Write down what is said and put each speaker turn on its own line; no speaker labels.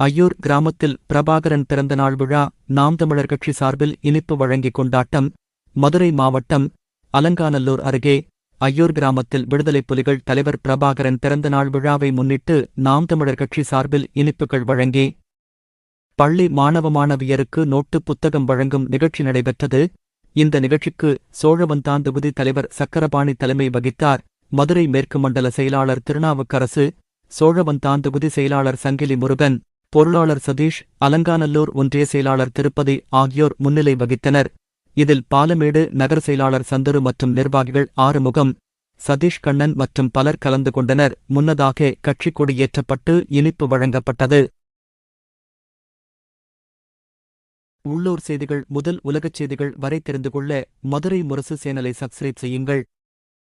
ஐயூர் கிராமத்தில் பிரபாகரன் பிறந்தநாள் விழா நாம் தமிழர் கட்சி சார்பில் இனிப்பு வழங்கி கொண்டாட்டம். மதுரை மாவட்டம் அலங்காநல்லூர் அருகே ஐயூர் கிராமத்தில் விடுதலைப் புலிகள் தலைவர் பிரபாகரன் பிறந்தநாள் விழாவை முன்னிட்டு நாம் தமிழர் கட்சி சார்பில் இனிப்புகள் வழங்கி பள்ளி மாணவ மாணவியருக்கு நோட்டு புத்தகம் வழங்கும் நிகழ்ச்சி நடைபெற்றது. இந்த நிகழ்ச்சிக்கு சோழவந்தான் தொகுதி தலைவர் சக்கரபாணி தலைமை வகித்தார். மதுரை மேற்கு மண்டல செயலாளர் திருநாவுக்கரசு, சோழவந்தான் தொகுதி செயலாளர் சங்கிலி முருகன், பொருளாளர் சதீஷ், அலங்காநல்லூர் ஒன்றிய செயலாளர் திருப்பதி ஆகியோர் முன்னிலை வகித்தனர். இதில் பாலமேடு நகர செயலாளர் சந்துரு மற்றும் நிர்வாகிகள் ஆறுமுகம், சதீஷ் கண்ணன் மற்றும் பலர் கலந்து கொண்டனர். முன்னதாக கட்சிக் கொடியேற்றப்பட்டு இனிப்பு வழங்கப்பட்டது. உள்ளூர் செய்திகள் முதல் உலகச் செய்திகள் வரை தெரிந்து கொள்ள மதுரை முரசு சேனலை சப்ஸ்கிரைப் செய்யுங்கள்.